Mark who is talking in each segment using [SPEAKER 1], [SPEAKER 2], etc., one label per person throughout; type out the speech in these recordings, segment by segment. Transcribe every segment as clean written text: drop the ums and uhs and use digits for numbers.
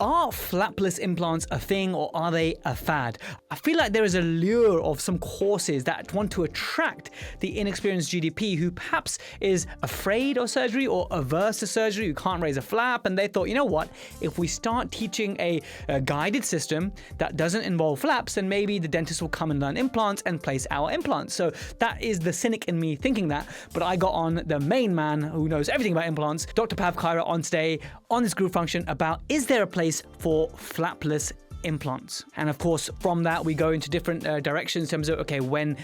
[SPEAKER 1] Are flapless implants a thing or are they a fad? I feel like there is a lure of some courses that want to attract the inexperienced GDP who perhaps is afraid of surgery or averse to surgery, who can't raise a flap, and they thought, you know what, if we start teaching a guided system that doesn't involve flaps, then maybe the dentist will come and learn implants and place our implants. So that is the cynic in me thinking that, but I got on the main man who knows everything about implants, Dr. Pav Khaira, on today on this group function about, is there a place for flapless implants? And of course, from that, we go into different directions in terms of, okay, when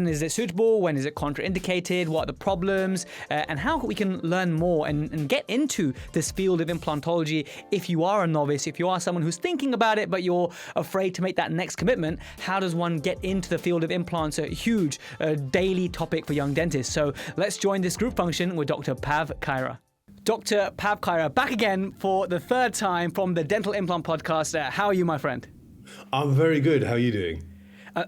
[SPEAKER 1] is it suitable? When is it contraindicated? What are the problems? And how we can learn more and get into this field of implantology if you are a novice, if you are someone who's thinking about it, but you're afraid to make that next commitment. How does one get into the field of implants? A huge daily topic for young dentists. So let's join this group function with Dr. Pav Khaira. Dr. Pav Khaira, back again for the third time from the Dental Implant Podcast. How are you, my friend?
[SPEAKER 2] I'm very good. How are you doing?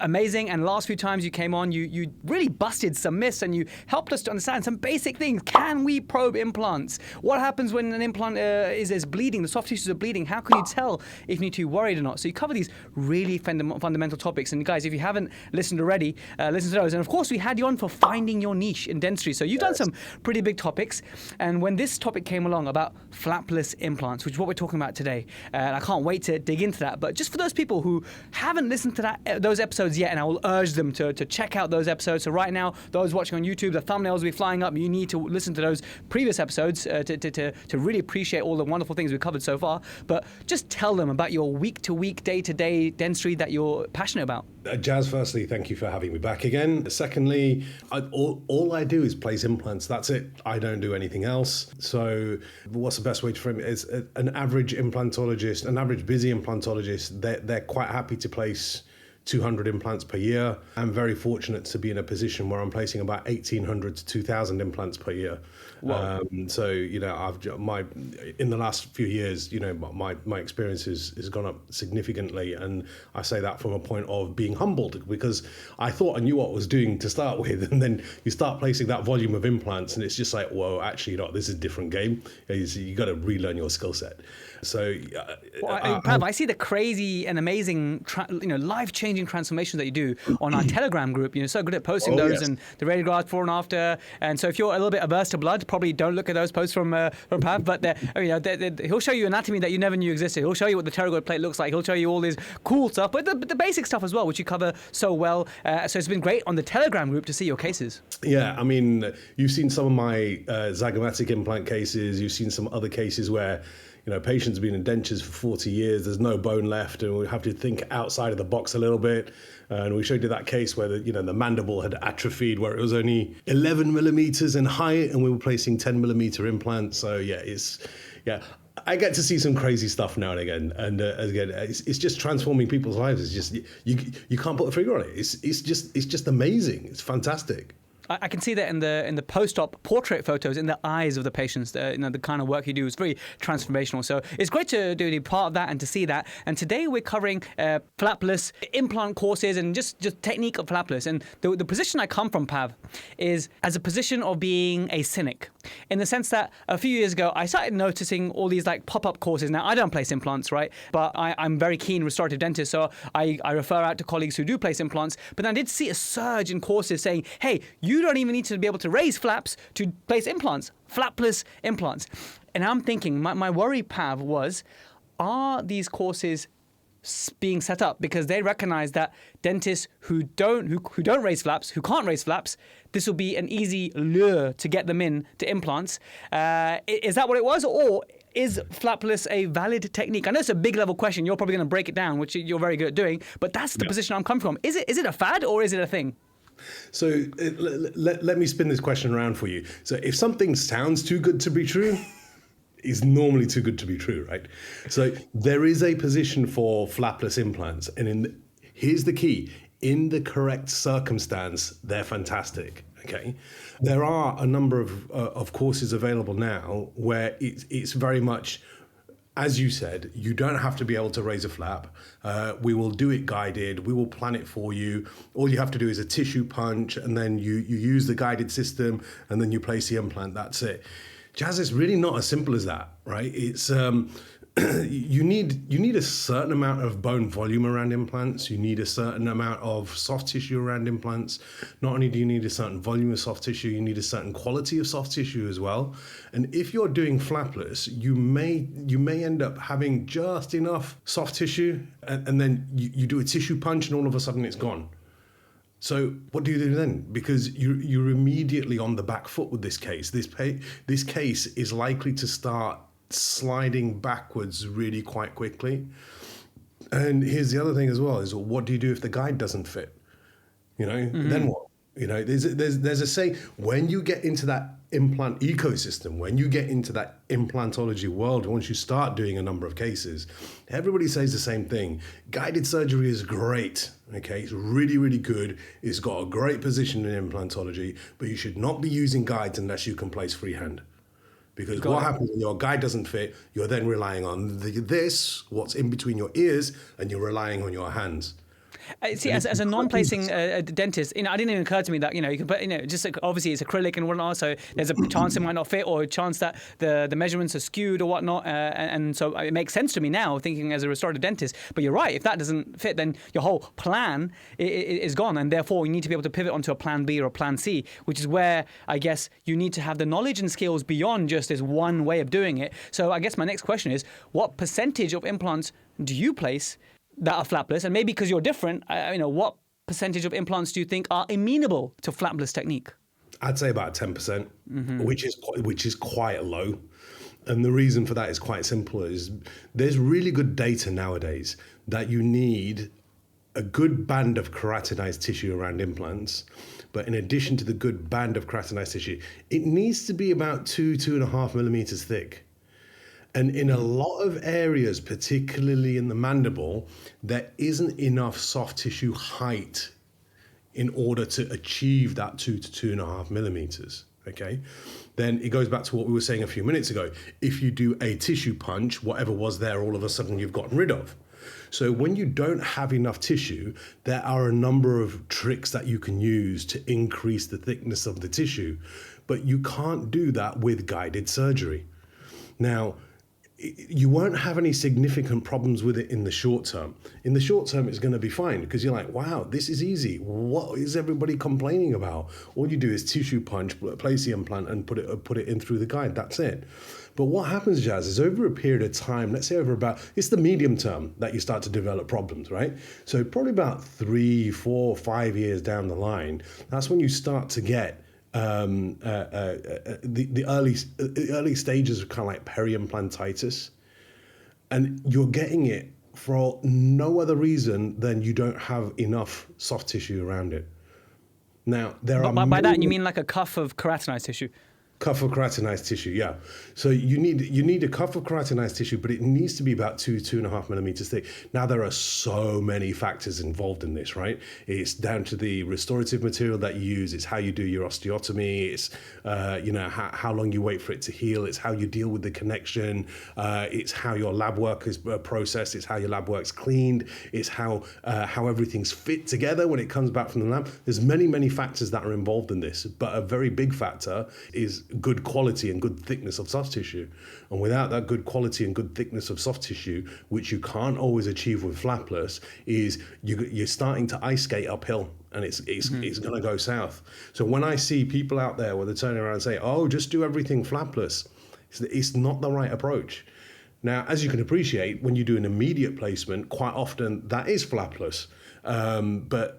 [SPEAKER 1] Amazing. And last few times you came on, you really busted some myths and you helped us to understand some basic things. Can we probe implants? What happens when an implant is bleeding, the soft tissues are bleeding? How can you tell if you need to be worried or not? So you cover these really fundamental topics. And guys, if you haven't listened already, listen to those. And of course, we had you on for finding your niche in dentistry. So you've done some pretty big topics. And when this topic came along about flapless implants, which is what we're talking about today, and I can't wait to dig into that. But just for those people who haven't listened to those episodes yet, and I will urge them to check out those episodes. So right now, those watching on YouTube, the thumbnails will be flying up. You need to listen to those previous episodes to really appreciate all the wonderful things we've covered so far. But just tell them about your week-to-week, day-to-day dentistry that you're passionate about.
[SPEAKER 2] Jazz, firstly, thank you for having me back again. Secondly, all I do is place implants. That's it. I don't do anything else. So what's the best way to frame it? Is an average implantologist, an average busy implantologist, they're quite happy to place 200 implants per year. I'm very fortunate to be in a position where I'm placing about 1,800 to 2,000 implants per year. Wow. So, you know, in the last few years, you know, my experience has gone up significantly. And I say that from a point of being humbled, because I thought I knew what I was doing to start with. And then you start placing that volume of implants and it's just like, whoa, actually, this is a different game. You got to relearn your skill set. So,
[SPEAKER 1] Pav, I see the crazy and amazing, life-changing transformations that you do on our Telegram group. You're so good at posting those and the radiographs before and after. And so if you're a little bit averse to blood, probably don't look at those posts from Pav. But he'll show you anatomy that you never knew existed. He'll show you what the pterygoid plate looks like. He'll show you all this cool stuff, but the basic stuff as well, which you cover so well. So it's been great on the Telegram group to see your cases.
[SPEAKER 2] Yeah, I mean, you've seen some of my zygomatic implant cases. You've seen some other cases where patients have been in dentures for 40 years, there's no bone left, and we have to think outside of the box a little bit. And we showed you that case where the mandible had atrophied, where it was only 11 millimeters in height, and we were placing 10 millimeter implants. So I get to see some crazy stuff now and again. And again, it's just transforming people's lives. It's just, you can't put a figure on it. It's just amazing. It's fantastic.
[SPEAKER 1] I can see that in the post-op portrait photos in the eyes of the patients. The kind of work you do is very transformational. So it's great to be part of that and to see that. And today we're covering flapless implant courses and just technique of flapless. And the position I come from, Pav, is as a position of being a cynic, in the sense that a few years ago I started noticing all these like pop-up courses. Now I don't place implants, right? But I'm very keen restorative dentist, so I refer out to colleagues who do place implants. But then I did see a surge in courses saying, hey, you don't even need to be able to raise flaps to place implants, flapless implants. And I'm thinking, my worry, Pav, was, are these courses being set up because they recognize that dentists who don't raise flaps, who can't raise flaps, this will be an easy lure to get them in to implants? Is that what it was, or is flapless a valid technique? I know it's a big level question. You're probably going to break it down, which you're very good at doing, but that's the position I'm coming from. Is it a fad or is it a thing?
[SPEAKER 2] So let me spin this question around for you. So if something sounds too good to be true, it's normally too good to be true, right? So there is a position for flapless implants. And here's the key. In the correct circumstance, they're fantastic, okay? There are a number of courses available now where it's very much, as you said, you don't have to be able to raise a flap. We will do it guided. We will plan it for you. All you have to do is a tissue punch, and then you use the guided system, and then you place the implant. That's it. Jazz, is really not as simple as that, right? It's you need a certain amount of bone volume around implants. You need a certain amount of soft tissue around implants. Not only do you need a certain volume of soft tissue, you need a certain quality of soft tissue as well. And if you're doing flapless, you may end up having just enough soft tissue, and then you do a tissue punch, and all of a sudden it's gone. So what do you do then? Because you're immediately on the back foot with this case. This case is likely to start sliding backwards really quite quickly. And here's the other thing as well, is what do you do if the guide doesn't fit? Then what? There's a saying, when you get into that implant ecosystem, when you get into that implantology world, once you start doing a number of cases, everybody says the same thing. Guided surgery is great. Okay, it's really, really good. It's got a great position in implantology, but you should not be using guides unless you can place freehand. Because what happens when your guide doesn't fit, you're then relying on what's in between your ears, and you're relying on your hands.
[SPEAKER 1] See, as a non-placing dentist, I didn't even occur to me that you can put just obviously it's acrylic and whatnot, so there's a chance it might not fit, or a chance that the measurements are skewed or whatnot, and so it makes sense to me now thinking as a restorative dentist. But you're right, if that doesn't fit, then your whole plan is gone, and therefore you need to be able to pivot onto a plan B or a plan C, which is where I guess you need to have the knowledge and skills beyond just this one way of doing it. So I guess my next question is, what percentage of implants do you place that are flapless? And maybe because you're different, what percentage of implants do you think are amenable to flapless technique?
[SPEAKER 2] I'd say about 10%, which is quite low. And the reason for that is quite simple. Is there's really good data nowadays that you need a good band of keratinized tissue around implants. But in addition to the good band of keratinized tissue, it needs to be about 2.5 millimeters thick. And in a lot of areas, particularly in the mandible, there isn't enough soft tissue height in order to achieve that 2 to 2.5 millimeters. Okay, then it goes back to what we were saying a few minutes ago. If you do a tissue punch, whatever was there, all of a sudden you've gotten rid of. So when you don't have enough tissue, there are a number of tricks that you can use to increase the thickness of the tissue, but you can't do that with guided surgery. Now, you won't have any significant problems with it in the short term. In the short term, it's going to be fine because you're like, wow, this is easy. What is everybody complaining about? All you do is tissue punch, place the implant, and put it in through the guide. That's it. But what happens, Jazz, is over a period of time, let's say it's the medium term that you start to develop problems, right? So probably about 3, 4, 5 years down the line, that's when you start to get the early stages of kind of like peri-implantitis, and you're getting it for no other reason than you don't have enough soft tissue around it. Now
[SPEAKER 1] by that you mean like a cuff of keratinized tissue?
[SPEAKER 2] Cuff of keratinized tissue, yeah. So you need a cuff of keratinized tissue, but it needs to be about 2.5 millimeters thick. Now there are so many factors involved in this, right? It's down to the restorative material that you use. It's how you do your osteotomy. It's how long you wait for it to heal. It's how you deal with the connection. It's how your lab work is processed. It's how your lab work's cleaned. It's how everything's fit together when it comes back from the lab. There's many factors that are involved in this, but a very big factor is good quality and good thickness of soft tissue. And without that good quality and good thickness of soft tissue, which you can't always achieve with flapless, is you're starting to ice skate uphill, and it's going to go south. So when I see people out there where they turn around and say, oh, just do everything flapless, it's not the right approach. Now, as you can appreciate, when you do an immediate placement, quite often that is flapless, but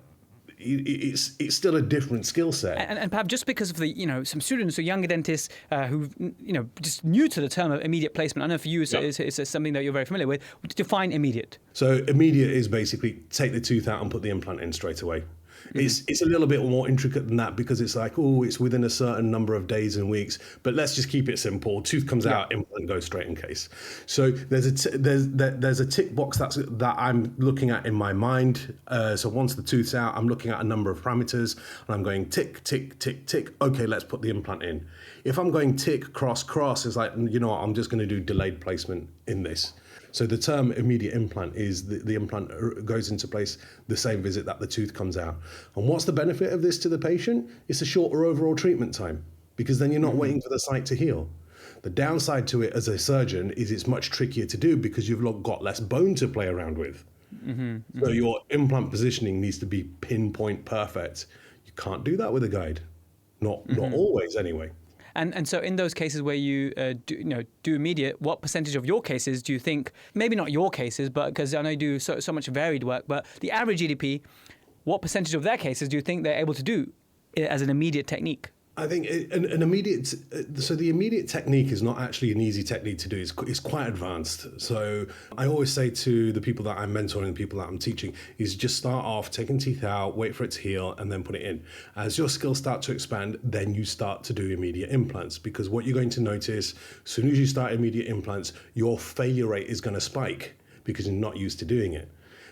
[SPEAKER 2] it's still a different skill set.
[SPEAKER 1] And perhaps just because of the, some students or younger dentists who, just new to the term of immediate placement, I know for you it's something that you're very familiar with. Define immediate.
[SPEAKER 2] So immediate is basically take the tooth out and put the implant in straight away. It's a little bit more intricate than that because it's like, it's within a certain number of days and weeks. But let's just keep it simple. Tooth comes out, implant goes straight in case. So there's a tick box that I'm looking at in my mind. So once the tooth's out, I'm looking at a number of parameters and I'm going tick, tick, tick, tick. Okay, let's put the implant in. If I'm going tick, cross, cross, it's like, I'm just going to do delayed placement in this. So the term immediate implant is the implant goes into place the same visit that the tooth comes out. And what's the benefit of this to the patient? It's a shorter overall treatment time because then you're not waiting for the site to heal. The downside to it as a surgeon is it's much trickier to do because you've got less bone to play around with. So your implant positioning needs to be pinpoint perfect. You can't do that with a guide. Not always anyway.
[SPEAKER 1] And so in those cases where you do immediate, what percentage of your cases do you think, maybe not your cases, but because I know you do so much varied work, but the average GDP, what percentage of their cases do you think they're able to do as an immediate technique?
[SPEAKER 2] I think an immediate, so the immediate technique is not actually an easy technique to do. It's quite advanced. So I always say to the people that I'm mentoring, the people that I'm teaching, is just start off taking teeth out, wait for it to heal, and then put it in. As your skills start to expand, then you start to do immediate implants, because what you're going to notice, as soon as you start immediate implants, your failure rate is going to spike because you're not used to doing it.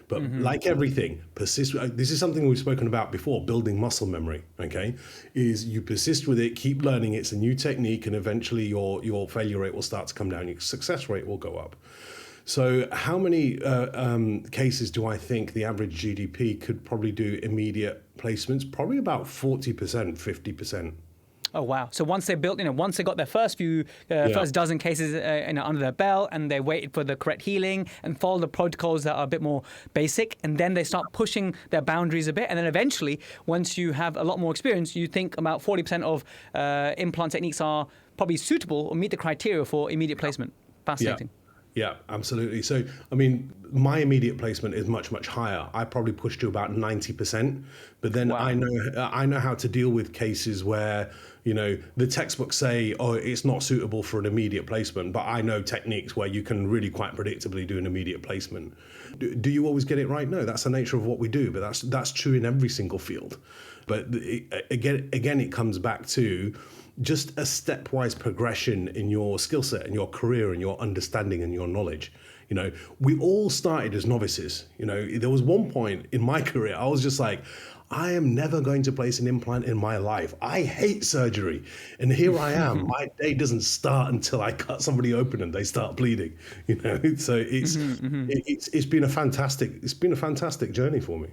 [SPEAKER 2] But like everything, persist. This is something we've spoken about before, building muscle memory, okay? Is you persist with it, keep learning, it's a new technique, and eventually your failure rate will start to come down, your success rate will go up. So how many cases do I think the average GDP could probably do immediate placements? Probably about 40%, 50%.
[SPEAKER 1] Oh, wow. So once they built, once they got their first dozen cases under their belt, and they waited for the correct healing and followed the protocols that are a bit more basic, and then they start pushing their boundaries a bit. And then eventually, once you have a lot more experience, you think about 40% of implant techniques are probably suitable or meet the criteria for immediate placement. Fascinating.
[SPEAKER 2] Yeah, absolutely. So, I mean, my immediate placement is much, much higher. I probably push to about 90%. But then I know how to deal with cases where, the textbooks say, oh, it's not suitable for an immediate placement. But I know techniques where you can really quite predictably do an immediate placement. Do you always get it right? No, that's the nature of what we do. But that's true in every single field. But again, it comes back to just a stepwise progression in your skill set and your career and your understanding and your knowledge. We all started as novices. There was one point in my career, I was just like, I am never going to place an implant in my life. I hate surgery. And here I am. My day doesn't start until I cut somebody open and they start bleeding. So it's been a fantastic journey for me.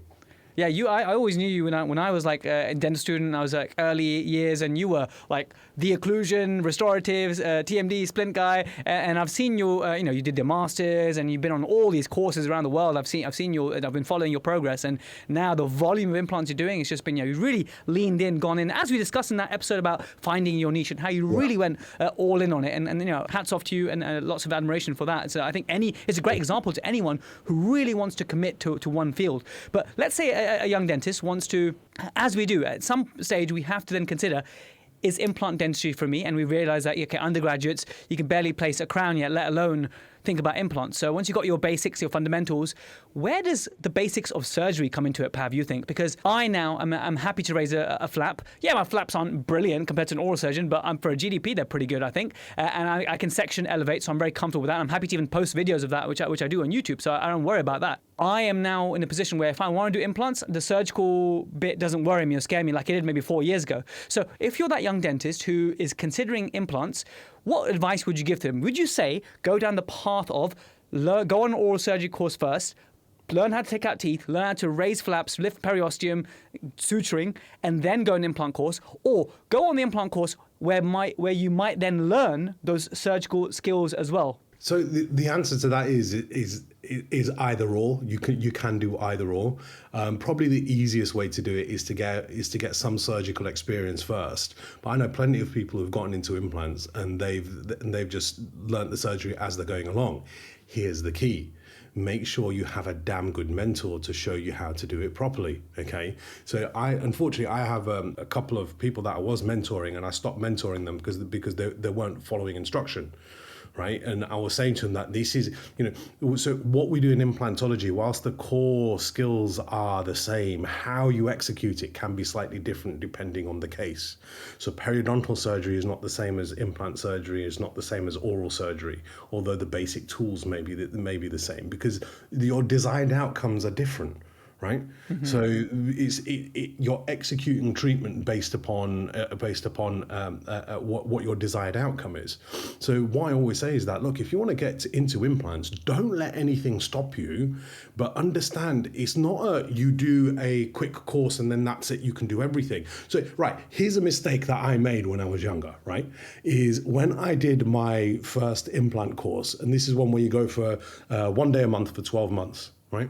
[SPEAKER 1] Yeah, I always knew you when I was like a dental student. I was like early years, and you were like the occlusion, restoratives, TMD, splint guy. And I've seen you. You did the masters, and you've been on all these courses around the world. I've seen you. I've been following your progress, and now the volume of implants you're doing, it's just been you really leaned in, gone in. As we discussed in that episode about finding your niche and how you really went all in on it. And hats off to you, and lots of admiration for that. So I think it's a great example to anyone who really wants to commit to one field. But let's say a young dentist wants to, as we do, at some stage we have to then consider, is implant dentistry for me? And we realize that, okay, undergraduates, you can barely place a crown yet, let alone think about implants. So once you've got your basics, your fundamentals, where does the basics of surgery come into it, Pav, you think? Because I now am happy to raise a flap. Yeah, my flaps aren't brilliant compared to an oral surgeon, but for a GDP, they're pretty good, I think. And I can section elevate, so I'm very comfortable with that. I'm happy to even post videos of that, which I do on YouTube, so I don't worry about that. I am now in a position where if I want to do implants, the surgical bit doesn't worry me or scare me like it did maybe 4 years ago. So if you're that young dentist who is considering implants, what advice would you give to them? Would you say go down the path of go on an oral surgery course first, learn how to take out teeth, learn how to raise flaps, lift periosteum, suturing, and then go an implant course, or go on the implant course where you might then learn those surgical skills as well?
[SPEAKER 2] So the answer to that is either or. You can do either or. Probably the easiest way to do it is to get some surgical experience first. But I know plenty of people who've gotten into implants and they've just learnt the surgery as they're going along. Here's the key. Make sure you have a damn good mentor to show you how to do it properly, okay? So unfortunately, I have a couple of people that I was mentoring, and I stopped mentoring them because they weren't following instruction. Right. And I was saying to them that this is, so what we do in implantology, whilst the core skills are the same, how you execute it can be slightly different depending on the case. So periodontal surgery is not the same as implant surgery, is not the same as oral surgery, although the basic tools may be the same, because your designed outcomes are different. right? So you're executing treatment based upon what your desired outcome is. So what I always say is that, look, if you want to get into implants, don't let anything stop you, but understand it's not you do a quick course and then that's it, you can do everything. So right, here's a mistake that I made when I was younger, right? Is when I did my first implant course, and this is one where you go for 1 day a month for 12 months, right?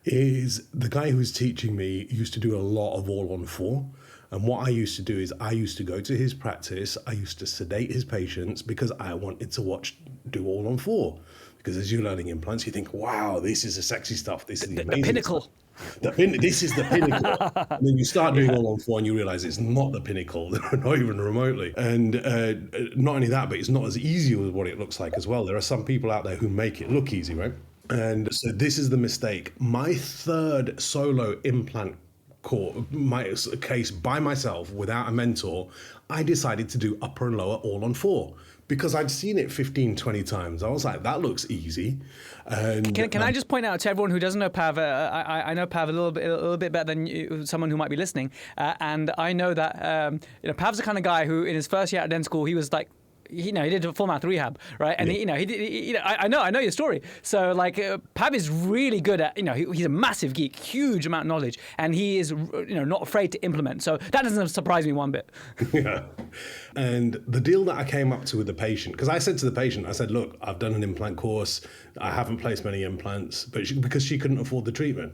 [SPEAKER 2] Is the guy who's teaching me used to do a lot of all on four. And what I used to do is I used to go to his practice, I used to sedate his patients because I wanted to do all on four. Because as you're learning implants, you think, wow, this is the sexy stuff. This is the amazing
[SPEAKER 1] pinnacle.
[SPEAKER 2] Stuff. This is the pinnacle. And then you start doing all on four and you realize it's not the pinnacle, not even remotely. And not only that, but it's not as easy as what it looks like as well. There are some people out there who make it look easy, right? And so this is the mistake. My third solo implant my case by myself without a mentor, I decided to do upper and lower all on four because I'd seen it 15, 20 times. I was like, that looks easy. And
[SPEAKER 1] can I just point out to everyone who doesn't know Pav, I know Pav a little bit better than someone who might be listening. And I know that Pav's the kind of guy who in his first year at dental school, he was like, he did a full mouth rehab, right? And I know your story. So like, Pav is really good at, he's a massive geek, huge amount of knowledge, and he is, not afraid to implement. So that doesn't surprise me one bit.
[SPEAKER 2] Yeah. And the deal that I came up to with the patient, because I said to the patient, I said, look, I've done an implant course. I haven't placed many implants, but because she couldn't afford the treatment.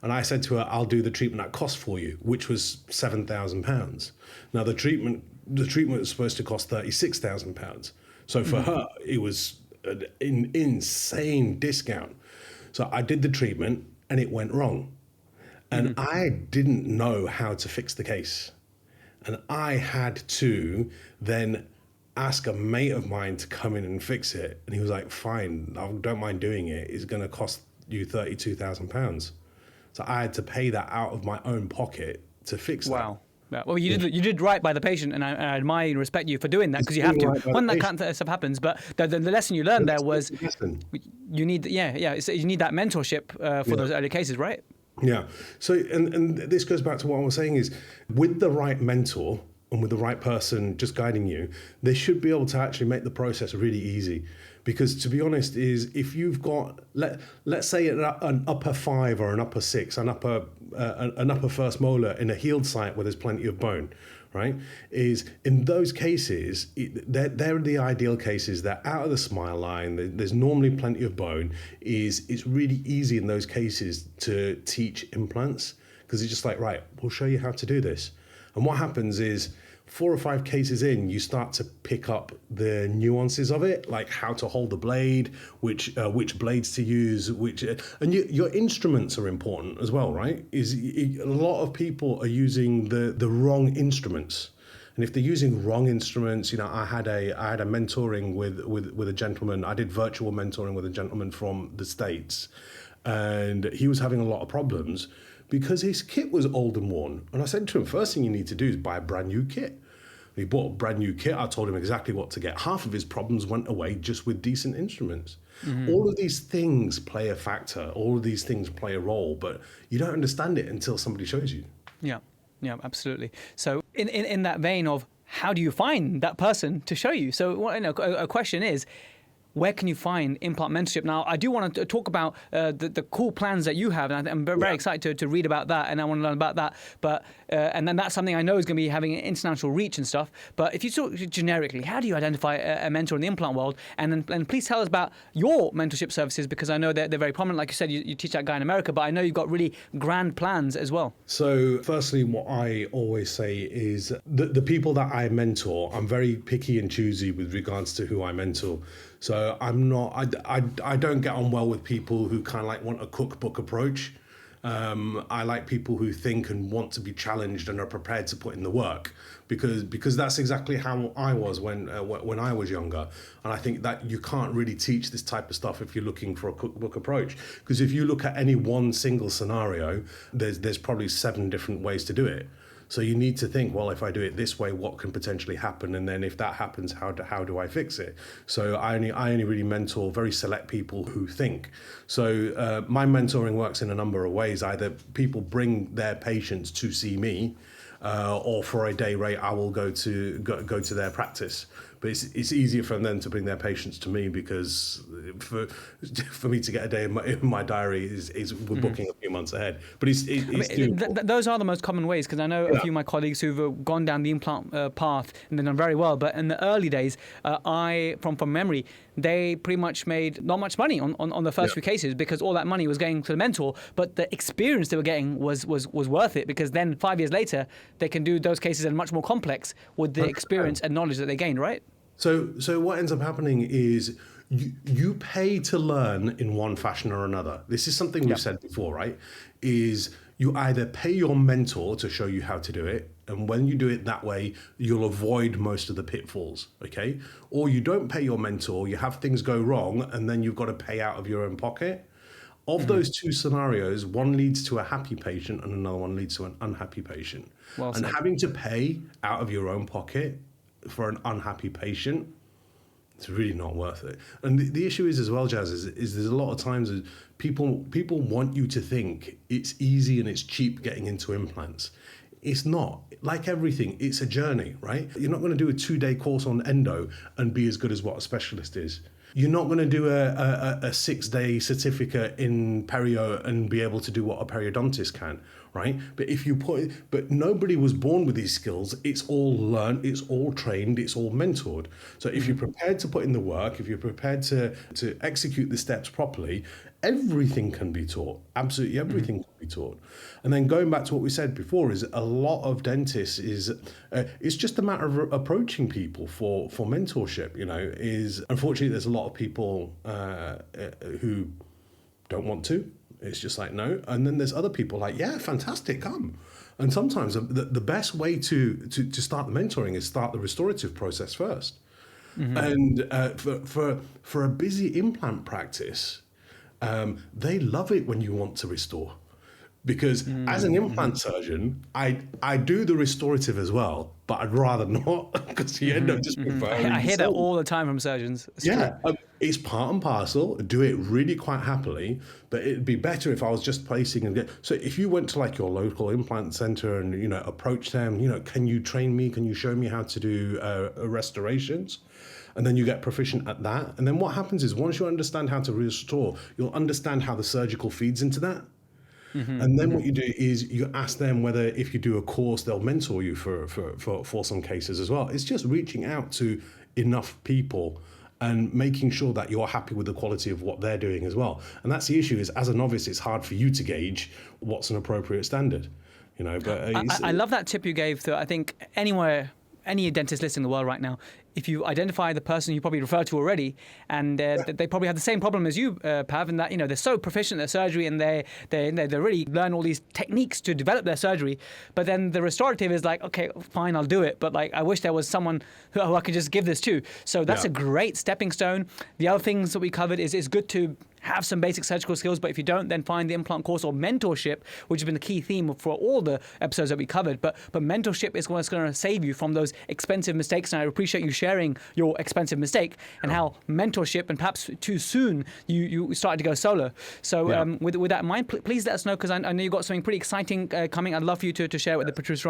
[SPEAKER 2] And I said to her, I'll do the treatment at cost for you, which was £7,000. Now the treatment was supposed to cost £36,000. So for her, it was an insane discount. So I did the treatment and it went wrong. And I didn't know how to fix the case. And I had to then ask a mate of mine to come in and fix it. And he was like, fine, I don't mind doing it. It's going to cost you £32,000. So I had to pay that out of my own pocket to fix that.
[SPEAKER 1] Wow. Yeah. Well, you did right by the patient, and I admire and respect you for doing that because you have to. When that kind of stuff happens, but the lesson you learned there was you need you need that mentorship for those early cases, right?
[SPEAKER 2] Yeah. So and this goes back to what I was saying is with the right mentor and with the right person just guiding you, they should be able to actually make the process really easy. Because to be honest, is if you've got let's say an upper 5 or an upper 6, an upper first molar in a healed site where there's plenty of bone, right? Is in those cases, they're the ideal cases. They're out of the smile line. There's normally plenty of bone. It's really easy in those cases to teach implants because it's just like, right, we'll show you how to do this. And what happens is 4 or 5 cases in, you start to pick up the nuances of it, like how to hold the blade, which blades to use, and your instruments are important as well, right? A lot of people are using the wrong instruments, and if they're using wrong instruments, I had a mentoring with a gentleman. I did virtual mentoring with a gentleman from the States, and he was having a lot of problems because his kit was old and worn. And I said to him, first thing you need to do is buy a brand new kit. And he bought a brand new kit. I told him exactly what to get. Half of his problems went away just with decent instruments. All of these things play a factor. All of these things play a role, but you don't understand it until somebody shows you.
[SPEAKER 1] Yeah, absolutely. So in that vein of how do you find that person to show you? So a question is, where can you find Implant Mentorship? Now, I do want to talk about the cool plans that you have, and I'm very excited to read about that, and I want to learn about that. But and then that's something I know is going to be having an international reach and stuff. But if you talk generically, how do you identify a mentor in the implant world? And then please tell us about your mentorship services, because I know they're very prominent. Like you said, you teach that guy in America, but I know you've got really grand plans as well.
[SPEAKER 2] So firstly, what I always say is the people that I mentor, I'm very picky and choosy with regards to who I mentor. So I'm not, I don't get on well with people who kind of like want a cookbook approach. I like people who think and want to be challenged and are prepared to put in the work, because that's exactly how I was when I was younger. And I think that you can't really teach this type of stuff if you're looking for a cookbook approach, because if you look at any one single scenario, there's probably 7 different ways to do it. So you need to think, well, if I do it this way, what can potentially happen? And then if that happens, how do I fix it? So I only really mentor very select people who think. So my mentoring works in a number of ways. Either people bring their patients to see me, or for a day rate, I will go to their practice. But it's easier for them to bring their patients to me, because for me to get a day in my diary is we're booking a few months ahead. But it's
[SPEAKER 1] those are the most common ways, because I know a few of my colleagues who've gone down the implant path and they've done very well. But in the early days, from memory, they pretty much made not much money on the first few cases, because all that money was going to the mentor. But the experience they were getting was worth it, because then 5 years later they can do those cases and much more complex with the experience and knowledge that they gained, right?
[SPEAKER 2] So what ends up happening is you pay to learn in one fashion or another. This is something we've said before, right? Is you either pay your mentor to show you how to do it, and when you do it that way, you'll avoid most of the pitfalls, okay? Or you don't pay your mentor, you have things go wrong, and then you've got to pay out of your own pocket. Of those two scenarios, one leads to a happy patient and another one leads to an unhappy patient.
[SPEAKER 1] Well
[SPEAKER 2] and
[SPEAKER 1] said.
[SPEAKER 2] having to pay out of your own pocket for an unhappy patient, it's really not worth it. And the issue is as well, Jazz, is there's a lot of times that people want you to think it's easy and it's cheap getting into implants. It's not. Like everything, it's a journey, right? You're not going to do a 2-day course on endo and be as good as what a specialist is. You're not going to do a 6-day certificate in perio and be able to do what a periodontist can, right? But nobody was born with these skills. It's all learned, it's all trained, it's all mentored. So if you're prepared to put in the work, if you're prepared to execute the steps properly, everything can be taught. Absolutely everything can be taught. And then going back to what we said before, is a lot of dentists it's just a matter of approaching people for mentorship. Is unfortunately there's a lot of people who don't want to. It's just like, no. And then there's other people like, yeah, fantastic, come. And sometimes the best way to start the mentoring is start the restorative process first. And for a busy implant practice, they love it when you want to restore. Because as an implant surgeon, I do the restorative as well, but I'd rather not, because you end up just preferring.
[SPEAKER 1] I hear that all the time from surgeons.
[SPEAKER 2] It's part and parcel. Do it really quite happily, but it'd be better if I was just placing so if you went to like your local implant center and approach them, can you train me? Can you show me how to do restorations? And then you get proficient at that. And then what happens is once you understand how to restore, you'll understand how the surgical feeds into that. And then what you do is you ask them whether, if you do a course, they'll mentor you for some cases as well. It's just reaching out to enough people and making sure that you're happy with the quality of what they're doing as well. And that's the issue, is as a novice, it's hard for you to gauge what's an appropriate standard. But
[SPEAKER 1] I love that tip you gave. So I think any dentist listening in the world right now, if you identify the person you probably referred to already, and they probably have the same problem as you, Pav, in that they're so proficient at their surgery and they really learn all these techniques to develop their surgery, but then the restorative is like, okay, fine, I'll do it, but like I wish there was someone who I could just give this to. So that's a great stepping stone. The other things that we covered is it's good to have some basic surgical skills, but if you don't, then find the implant course or mentorship, which has been the key theme for all the episodes that we covered. But mentorship is what's going to save you from those expensive mistakes, and I appreciate you sharing your expensive mistake and how mentorship, and perhaps too soon you started to go solo. So with that in mind, please let us know, because I know you've got something pretty exciting coming. I'd love for you to share with the Protrusive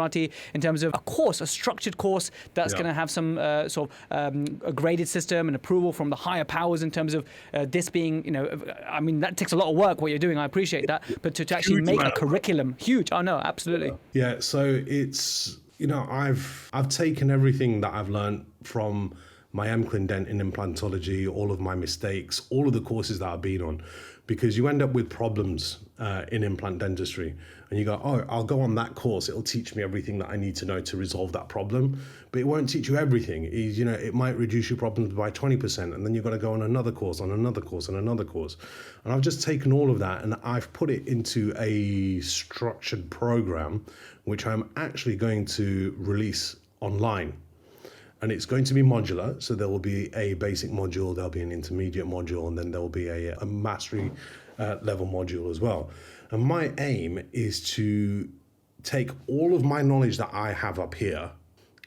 [SPEAKER 1] in terms of a course, a structured course that's going to have some a graded system and approval from the higher powers in terms of this being, I mean, that takes a lot of work, what you're doing. I appreciate that. But to actually make a curriculum, huge. Oh, no, absolutely.
[SPEAKER 2] Yeah, so it's, I've taken everything that I've learned from my MClin Dent in implantology, all of my mistakes, all of the courses that I've been on, because you end up with problems in implant dentistry. And you go, oh, I'll go on that course. It'll teach me everything that I need to know to resolve that problem. But it won't teach you everything. It might reduce your problems by 20%. And then you've got to go on another course, on another course, and another course. And I've just taken all of that and I've put it into a structured program, which I'm actually going to release online. And it's going to be modular. So there will be a basic module, there'll be an intermediate module, and then there'll be a mastery level module as well. And my aim is to take all of my knowledge that I have up here,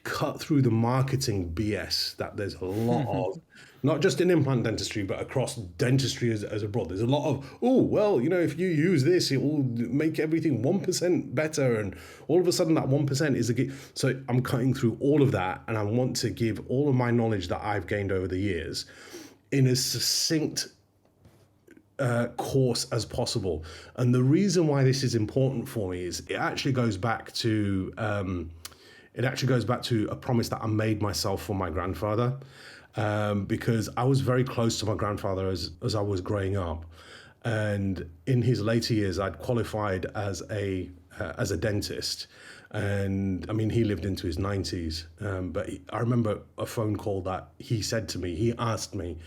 [SPEAKER 2] cut through the marketing BS that there's a lot of, not just in implant dentistry, but across dentistry as a broad. There's a lot of, oh, well, if you use this, it will make everything 1% better. And all of a sudden that 1% is so I'm cutting through all of that. And I want to give all of my knowledge that I've gained over the years in a succinct course as possible. And the reason why this is important for me is it actually goes back to a promise that I made myself for my grandfather, because I was very close to my grandfather as I was growing up, and in his later years I'd qualified as a dentist, and I mean he lived into his 90s, but I remember a phone call that he said to me. He asked me,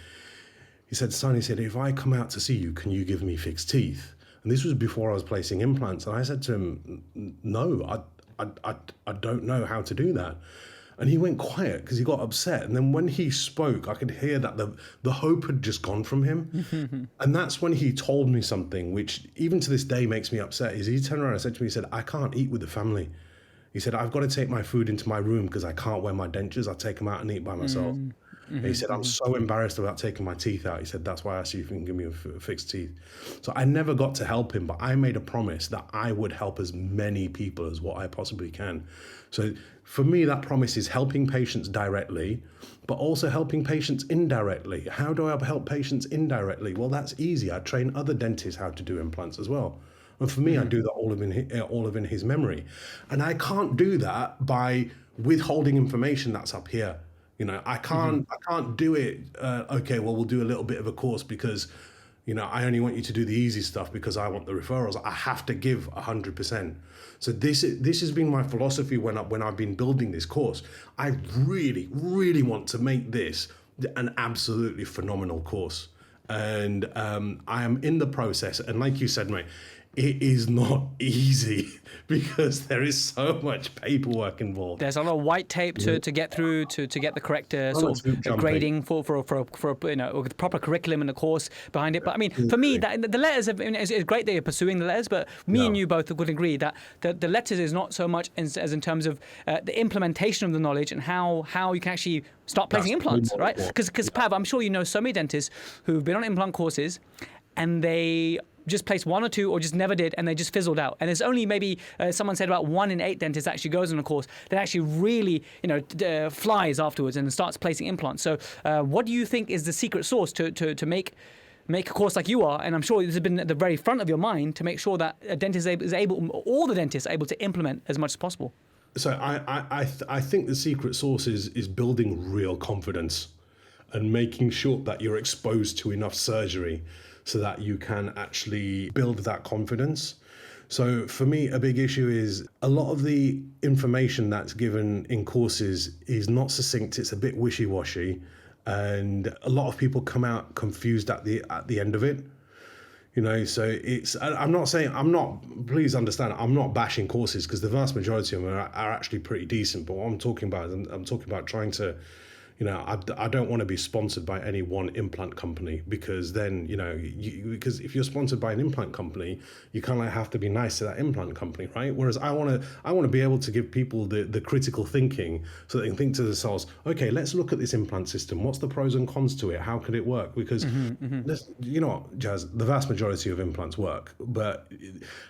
[SPEAKER 2] he said, "Son," he said, "if I come out to see you, can you give me fixed teeth?" And this was before I was placing implants, and I said to him, "No, I don't know how to do that." And he went quiet because he got upset. And then when he spoke, I could hear that the hope had just gone from him. And that's when he told me something, which even to this day makes me upset, is he turned around and said to me, he said, "I can't eat with the family." He said, "I've got to take my food into my room because I can't wear my dentures. I take them out and eat by myself." And he said, "I'm so embarrassed about taking my teeth out." He said, "That's why I asked you if you can give me fixed teeth." So I never got to help him, but I made a promise that I would help as many people as what I possibly can. So for me, that promise is helping patients directly, but also helping patients indirectly. How do I help patients indirectly? Well, that's easy. I train other dentists how to do implants as well. And for me, I do that all of in his memory. And I can't do that by withholding information that's up here. I can't do it. Okay, well, we'll do a little bit of a course because, I only want you to do the easy stuff because I want the referrals. I have to give 100%. So this has been my philosophy when I've been building this course. I really, really want to make this an absolutely phenomenal course. And I am in the process. And like you said, mate, it is not easy because there is so much paperwork involved.
[SPEAKER 1] There's a lot of white tape to get through to get the correct sort of grading for a proper curriculum and a course behind it. But I mean, for me, that the letters it's great that you're pursuing the letters, but me and you both would agree that the letters is not so much as in terms of the implementation of the knowledge and how you can actually start placing implants, right? Because Pav, I'm sure you know so many dentists who've been on implant courses and they just placed one or two or just never did and they just fizzled out. And there's only maybe someone said about 1 in 8 dentists actually goes on a course that actually really flies afterwards and starts placing implants. So what do you think is the secret sauce to make a course like you are, and I'm sure this has been at the very front of your mind, to make sure that a dentist all the dentists are able to implement as much as possible?
[SPEAKER 2] So I think the secret sauce is building real confidence and making sure that you're exposed to enough surgery so that you can actually build that confidence. So for me, a big issue is a lot of the information that's given in courses is not succinct. It's a bit wishy-washy, and a lot of people come out confused at the end of it. So please understand, I'm not bashing courses because the vast majority of them are actually pretty decent. But what I'm talking about is I'm talking about trying to, I don't want to be sponsored by any one implant company, because then, because if you're sponsored by an implant company, you kind of have to be nice to that implant company, right? Whereas I want to be able to give people the critical thinking so they can think to themselves, okay, let's look at this implant system. What's the pros and cons to it? How could it work? Because, Jazz, the vast majority of implants work, but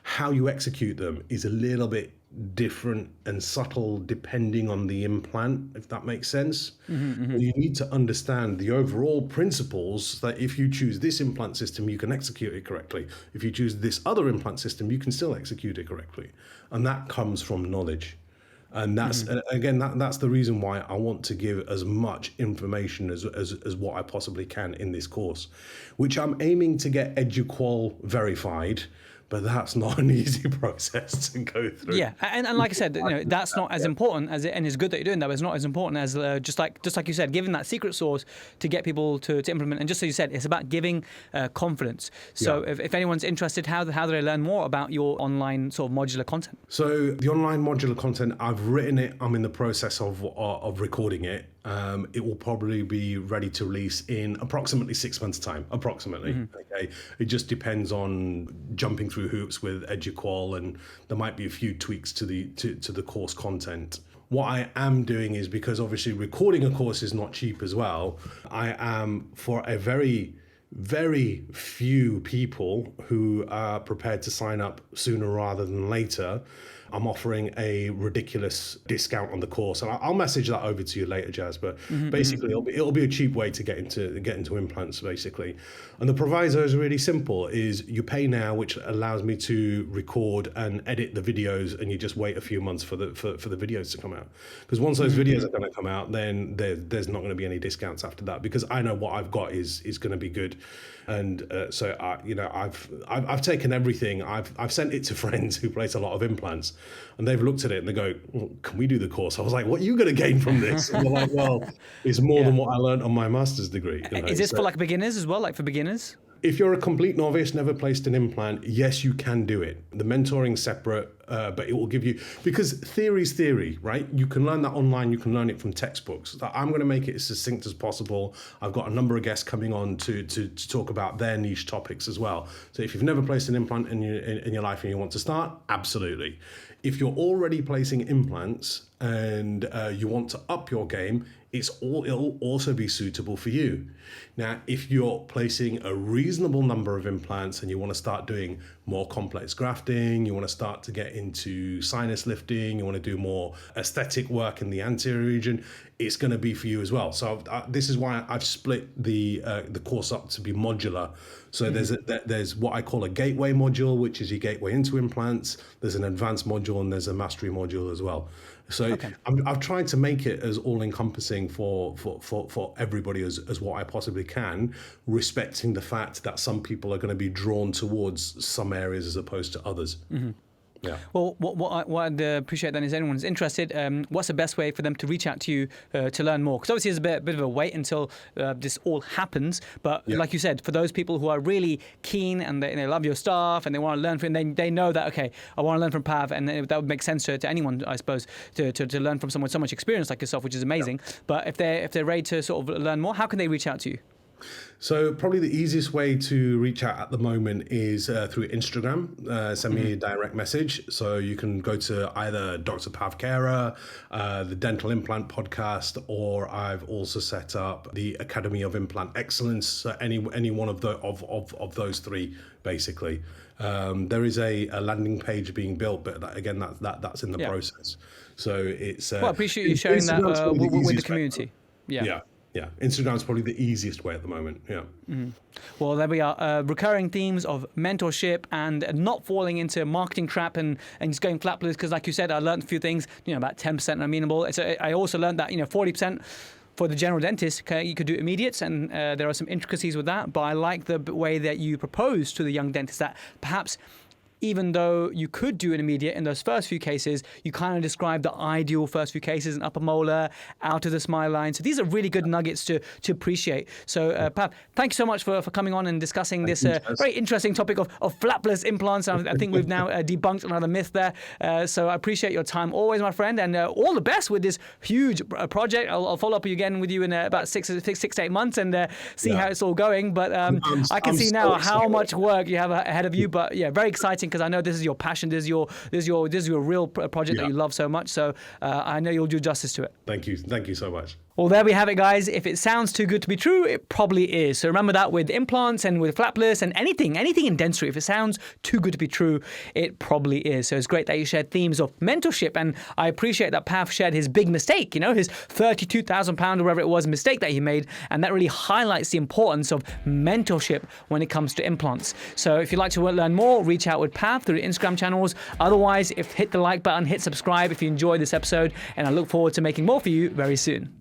[SPEAKER 2] how you execute them is a little bit different and subtle depending on the implant, if that makes sense. You need to understand the overall principles that if you choose this implant system, you can execute it correctly. If you choose this other implant system, you can still execute it correctly. And that comes from knowledge. And that's, again, that's the reason why I want to give as much information as what I possibly can in this course, which I'm aiming to get EduQual verified. But that's not an easy process to go through.
[SPEAKER 1] Yeah, and like I said, that's not as important as it, and it's good that you're doing that, but it's not as important as just like you said, giving that secret sauce to get people to implement. And just so you said, it's about giving confidence. So if anyone's interested, how do they learn more about your online sort of modular content?
[SPEAKER 2] So the online modular content, I've written it. I'm in the process of recording it. It will probably be ready to release in approximately 6 months' time. Approximately. Okay. It just depends on jumping through hoops with EduQual, and there might be a few tweaks to the course content. What I am doing is, because obviously recording a course is not cheap as well, I am, for a very few people who are prepared to sign up sooner rather than later, I'm offering a ridiculous discount on the course, and I'll message that over to you later, Jazz. But basically, it'll be a cheap way to get into implants, basically. And the proviso is really simple: is you pay now, which allows me to record and edit the videos, and you just wait a few months for the videos to come out. Because once those videos are going to come out, then there's not going to be any discounts after that, because I know what I've got is going to be good. And so I've taken everything. I've sent it to friends who place a lot of implants, and they've looked at it and they go, well, "Can we do the course?" I was like, "What are you going to gain from this?" And they're like, "Well, it's more than what I learned on my master's degree."
[SPEAKER 1] Is this for like beginners as well, like for beginners?
[SPEAKER 2] If you're a complete novice, never placed an implant, yes, you can do it. The mentoring's separate, but it will give you, because theory is theory, right? You can learn that online, you can learn it from textbooks. So I'm going to make it as succinct as possible. I've got a number of guests coming on to talk about their niche topics as well. So if you've never placed an implant in your life and you want to start, absolutely. If you're already placing implants and you want to up your game, it'll also be suitable for you. Now, if you're placing a reasonable number of implants and you want to start doing more complex grafting, you want to start to get into sinus lifting, you want to do more aesthetic work in the anterior region, it's going to be for you as well. So this is why I've split the course up to be modular. So there's what I call a gateway module, which is your gateway into implants. There's an advanced module, and there's a mastery module as well. So I've tried to make it as all-encompassing for everybody as what I possibly can, respecting the fact that some people are going to be drawn towards some areas as opposed to others. Yeah.
[SPEAKER 1] Well, what I'd appreciate then is anyone's interested, what's the best way for them to reach out to you to learn more? Because obviously there's a bit of a wait until this all happens. But like you said, for those people who are really keen and they love your stuff and they want to learn from, they know that, okay, I want to learn from Pav, and that would make sense to anyone, I suppose, to learn from someone with so much experience like yourself, which is amazing. But if they're ready to sort of learn more, how can they reach out to you?
[SPEAKER 2] So probably the easiest way to reach out at the moment is through Instagram. Send me a direct message. So you can go to either Dr. Pav Khaira, the Dental Implant Podcast, or I've also set up the Academy of Implant Excellence. So any one of those three, basically. There is a landing page being built, but that's in the process. So it's.
[SPEAKER 1] Well, I appreciate you sharing that with the community.
[SPEAKER 2] Yeah, Instagram's probably the easiest way at the moment. Yeah.
[SPEAKER 1] Well, there we are. Recurring themes of mentorship and not falling into a marketing trap and just going flapless. Because, like you said, I learned a few things. About 10% amenable. So I also learned that 40% for the general dentist, you could do immediates, and there are some intricacies with that. But I like the way that you propose to the young dentist that perhaps, even though you could do an immediate in those first few cases, you kind of describe the ideal first few cases, an upper molar, out of the smile line. So these are really good nuggets to appreciate. So Pav, thank you so much for coming on and discussing this very interesting topic of flapless implants. I think we've now debunked another myth there. So I appreciate your time always, my friend, and all the best with this huge project. I'll follow up again with you in about 6 to 8 months and see how it's all going. But I can see now how much work you have ahead of you. But yeah, very exciting, because I know this is your passion. This is your real project that you love so much. So I know you'll do justice to it.
[SPEAKER 2] Thank you so much.
[SPEAKER 1] Well, there we have it, guys. If it sounds too good to be true, it probably is. So remember that with implants and with flapless and anything in dentistry, if it sounds too good to be true, it probably is. So it's great that you shared themes of mentorship, and I appreciate that Pav shared his big mistake, his £32,000 or whatever it was mistake that he made, and that really highlights the importance of mentorship when it comes to implants. So if you'd like to learn more, reach out with Pav through the Instagram channels. Otherwise, hit the like button, hit subscribe if you enjoyed this episode, and I look forward to making more for you very soon.